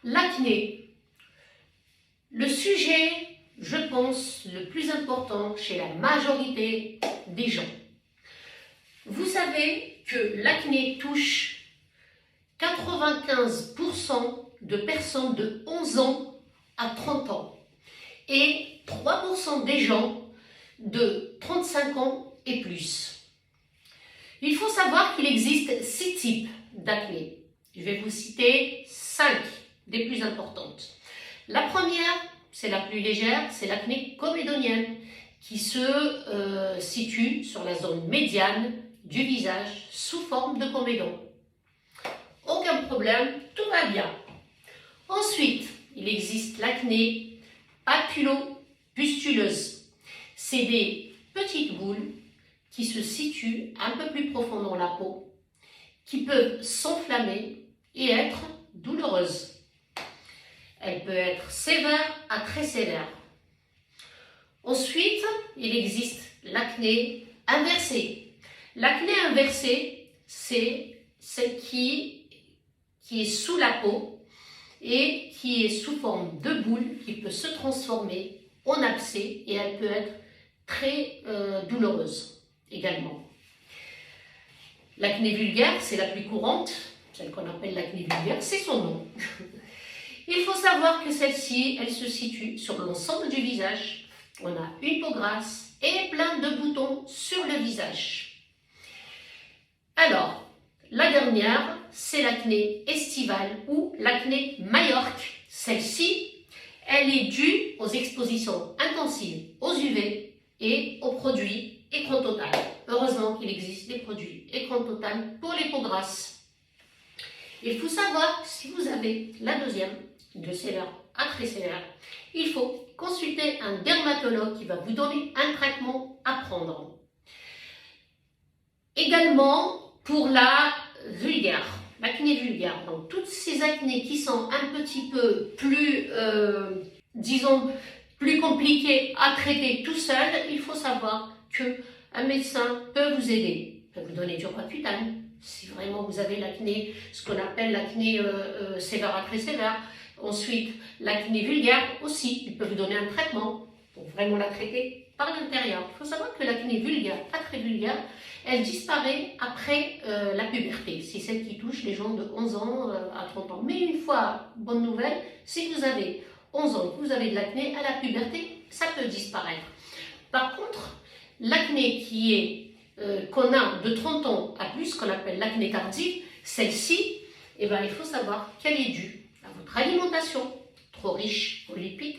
L'acné, le sujet, je pense, le plus important chez la majorité des gens. Vous savez que l'acné touche 95% de personnes de 11 ans à 30 ans et 3% des gens de 35 ans et plus. Il faut savoir qu'il existe 6 types d'acné. Je vais vous citer 5 des plus importantes. La première, c'est la plus légère, c'est l'acné comédonienne qui se situe sur la zone médiane du visage sous forme de comédon. Aucun problème, tout va bien. Ensuite, il existe l'acné papulo-pustuleuse. C'est des petites boules qui se situent un peu plus profond dans la peau, qui peuvent s'enflammer et être douloureuses. Elle peut être sévère à très sévère. Ensuite, il existe l'acné inversée. L'acné inversée, c'est celle qui est sous la peau et qui est sous forme de boule qui peut se transformer en abcès et elle peut être très douloureuse également. L'acné vulgaire, c'est la plus courante, celle qu'on appelle l'acné vulgaire, c'est son nom. Il faut savoir que celle-ci, elle se situe sur l'ensemble du visage. On a une peau grasse et plein de boutons sur le visage. Alors, la dernière, c'est l'acné estivale ou l'acné Majorque. Celle-ci, elle est due aux expositions intensives aux UV et aux produits écran total. Heureusement qu'il existe des produits écran total pour les peaux grasses. Il faut savoir que si vous avez la deuxième, de sévère à très sévère, il faut consulter un dermatologue qui va vous donner un traitement à prendre. Également pour la vulgaire, l'acné vulgaire, donc toutes ces acnés qui sont un petit peu plus, disons, plus compliquées à traiter tout seul, il faut savoir qu'un médecin peut vous aider, peut vous donner du Roaccutane, si vraiment vous avez l'acné, ce qu'on appelle l'acné sévère à très sévère. Ensuite, l'acné vulgaire aussi, il peut vous donner un traitement pour vraiment la traiter par l'intérieur. Il faut savoir que l'acné vulgaire, pas très vulgaire, elle disparaît après la puberté. C'est celle qui touche les gens de 11 ans à 30 ans. Mais une fois, bonne nouvelle, si vous avez 11 ans et que vous avez de l'acné à la puberté, ça peut disparaître. Par contre, l'acné qui est qu'on a de 30 ans à plus, qu'on appelle l'acné tardive, celle-ci, eh ben, il faut savoir qu'elle est due à votre alimentation, trop riche en lipides,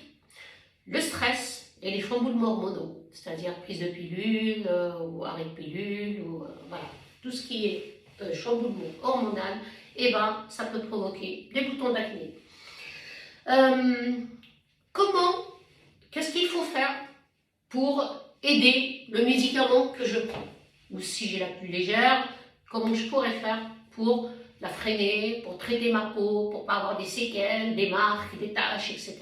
le stress et les chamboulements hormonaux, c'est-à-dire prise de pilule ou arrêt de pilule, ou voilà, tout ce qui est chamboulement hormonal, eh ben, ça peut provoquer des boutons d'acné. Qu'est-ce qu'il faut faire pour aider le médicament que je prends? Ou si j'ai la plus légère, comment je pourrais faire pour la freiner, pour traiter ma peau, pour ne pas avoir des séquelles, des marques, des taches, etc.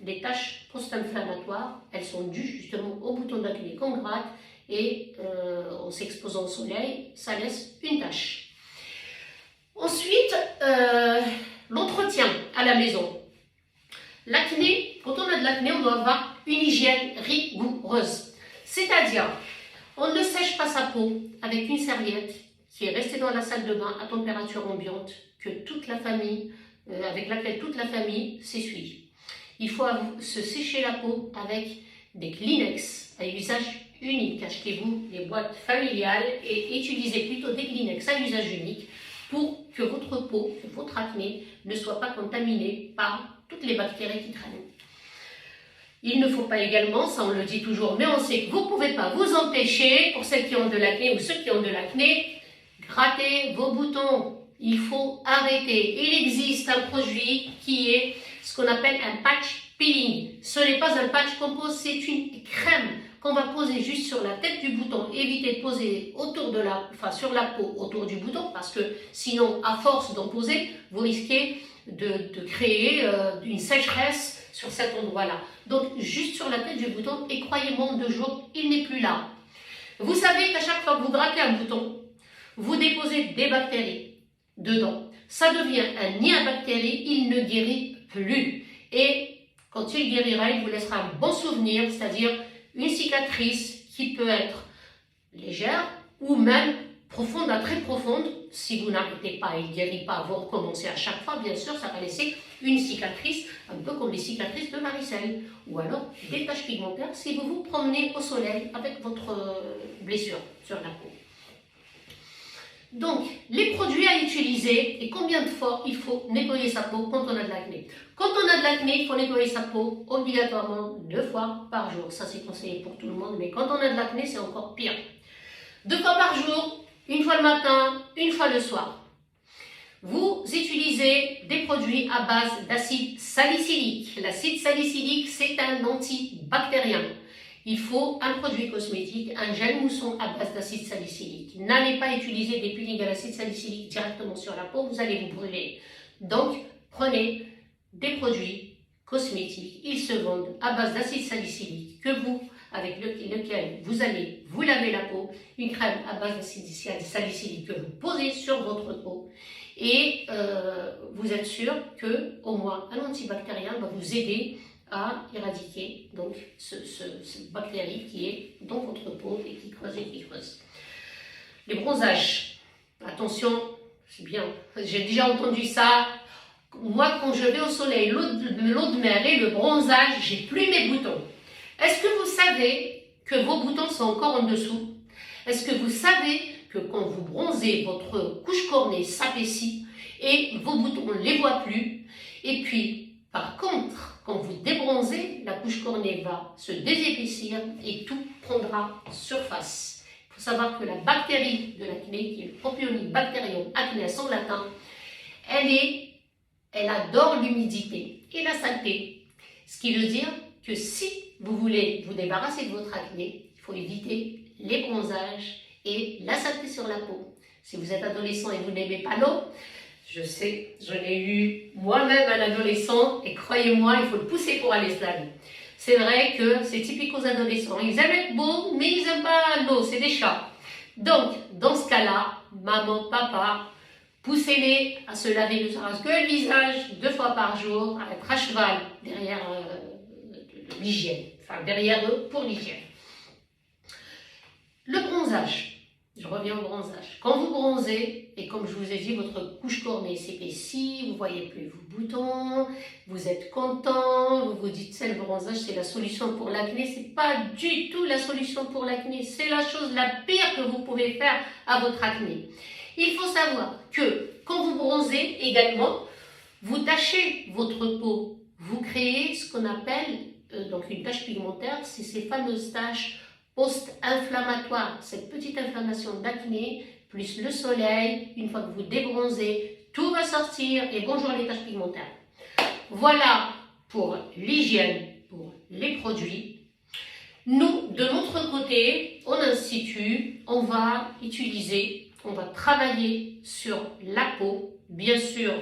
Les taches post-inflammatoires, elles sont dues justement aux boutons d'acné qu'on gratte et en s'exposant au soleil, ça laisse une tache. Ensuite, l'entretien à la maison. L'acné, quand on a de l'acné, on doit avoir une hygiène rigoureuse. C'est-à-dire, on ne sèche pas sa peau avec une serviette qui est restée dans la salle de bain à température ambiante, que toute la famille, avec laquelle toute la famille s'essuie. Il faut se sécher la peau avec des Kleenex à usage unique. Achetez-vous des boîtes familiales et utilisez plutôt des Kleenex à usage unique pour que votre peau, que votre acné ne soit pas contaminée par toutes les bactéries qui traînent. Il ne faut pas également, ça on le dit toujours, mais on sait que vous ne pouvez pas vous empêcher, pour celles qui ont de l'acné ou ceux qui ont de l'acné, gratter vos boutons. Il faut arrêter. Il existe un produit qui est ce qu'on appelle un patch peeling. Ce n'est pas un patch qu'on pose, c'est une crème qu'on va poser juste sur la tête du bouton. Évitez de poser sur la peau autour du bouton parce que sinon, à force d'en poser, vous risquez de créer une sécheresse sur cet endroit-là. Donc, juste sur la tête du bouton et croyez-moi, en 2 jours, il n'est plus là. Vous savez qu'à chaque fois que vous grattez un bouton, vous déposez des bactéries dedans. ça devient un nid à bactéries, il ne guérit plus. Et quand il guérira, il vous laissera un bon souvenir, c'est-à-dire une cicatrice qui peut être légère ou même profonde à très profonde. Si vous n'arrêtez pas et il ne guérit pas, vous recommencez à chaque fois, bien sûr, ça va laisser une cicatrice, un peu comme les cicatrices de varicelle, ou alors des taches pigmentaires si vous vous promenez au soleil avec votre blessure sur la peau. Donc, les produits à utiliser et combien de fois il faut nettoyer sa peau quand on a de l'acné. Quand on a de l'acné, il faut nettoyer sa peau obligatoirement 2 fois par jour. Ça, c'est conseillé pour tout le monde, mais quand on a de l'acné, c'est encore pire. 2 fois par jour, une fois le matin, une fois le soir. Vous utilisez des produits à base d'acide salicylique. L'acide salicylique, c'est un antibactérien. Il faut un produit cosmétique, un gel mousson à base d'acide salicylique. N'allez pas utiliser des peelings à l'acide salicylique directement sur la peau, vous allez vous brûler. Donc, prenez des produits cosmétiques. Ils se vendent à base d'acide salicylique avec lequel vous allez vous laver la peau. Une crème à base d'acide salicylique que vous posez sur votre peau. Et vous êtes sûr qu'au moins un antibactérien va vous aider à éradiquer donc cette bactérie qui est dans votre peau et qui creuse et qui creuse. Les bronzages, attention, c'est bien, j'ai déjà entendu ça. Moi, quand je vais au soleil, l'eau de mer et le bronzage, j'ai plus mes boutons. Est-ce que vous savez que vos boutons sont encore en dessous? Est-ce que vous savez que quand vous bronzez, votre couche cornée s'apaissit et vos boutons, on ne les voit plus? Et puis, par contre, quand vous débronzez, la couche cornée va se désépaissir et tout prendra surface. Il faut savoir que la bactérie de l'acné, qui est le Propionibacterium acneus en latin, elle adore l'humidité et la saleté. Ce qui veut dire que si vous voulez vous débarrasser de votre acné, il faut éviter les bronzages et la saleté sur la peau. Si vous êtes adolescent et vous n'aimez pas l'eau, je sais, je l'ai eu moi-même un adolescent et croyez-moi, il faut le pousser pour aller se laver. C'est vrai que c'est typique aux adolescents. Ils aiment être beaux, mais ils n'aiment pas l'eau, c'est des chats. Donc, dans ce cas-là, maman, papa, poussez-les à se laver ne serait-ce que le visage 2 fois par jour, à être à cheval derrière l'hygiène, enfin derrière eux pour l'hygiène. Le bronzage. Je reviens au bronzage. Quand vous bronzez, et comme je vous ai dit, votre couche cornée s'épaissit, vous ne voyez plus vos boutons, vous êtes content, vous vous dites, c'est le bronzage, c'est la solution pour l'acné. Ce n'est pas du tout la solution pour l'acné. C'est la chose la pire que vous pouvez faire à votre acné. Il faut savoir que quand vous bronzez également, vous tachez votre peau. Vous créez ce qu'on appelle donc une tache pigmentaire, c'est ces fameuses taches post-inflammatoire, cette petite inflammation d'acné, plus le soleil, une fois que vous débronzez, tout va sortir et bonjour les taches pigmentaires. Voilà pour l'hygiène, pour les produits. Nous, de notre côté, au institut, on va travailler sur la peau. Bien sûr,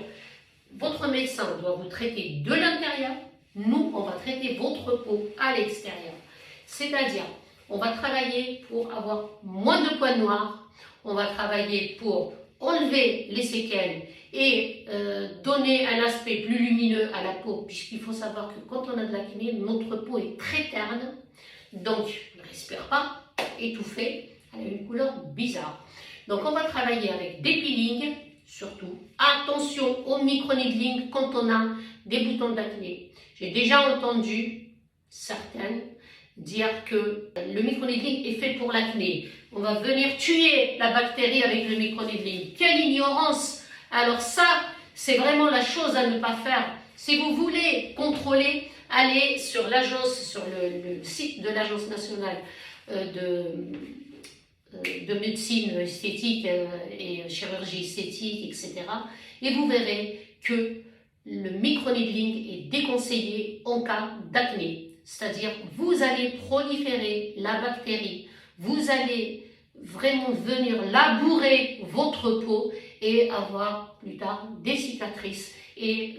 votre médecin doit vous traiter de l'intérieur. Nous, on va traiter votre peau à l'extérieur. C'est-à-dire, on va travailler pour avoir moins de points noirs, on va travailler pour enlever les séquelles et donner un aspect plus lumineux à la peau, puisqu'il faut savoir que quand on a de l'acné, notre peau est très terne, donc elle ne respire pas, étouffée, elle a une couleur bizarre. Donc on va travailler avec des peelings, surtout. Attention au microneedling quand on a des boutons d'acné. J'ai déjà entendu certaines dire que le microneedling est fait pour l'acné. On va venir tuer la bactérie avec le microneedling. Quelle ignorance! Alors ça, c'est vraiment la chose à ne pas faire. Si vous voulez contrôler, allez sur l'agence, sur le site de l'Agence nationale de médecine esthétique et chirurgie esthétique, etc. Et vous verrez que le microneedling est déconseillé en cas d'acné. C'est-à-dire, vous allez proliférer la bactérie, vous allez vraiment venir labourer votre peau et avoir plus tard des cicatrices et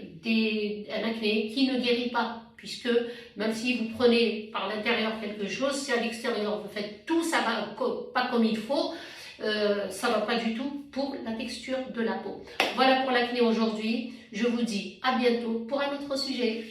un acné qui ne guérit pas. Puisque même si vous prenez par l'intérieur quelque chose, si à l'extérieur vous faites tout, ça va pas comme il faut, ça ne va pas du tout pour la texture de la peau. Voilà pour l'acné aujourd'hui. Je vous dis à bientôt pour un autre sujet.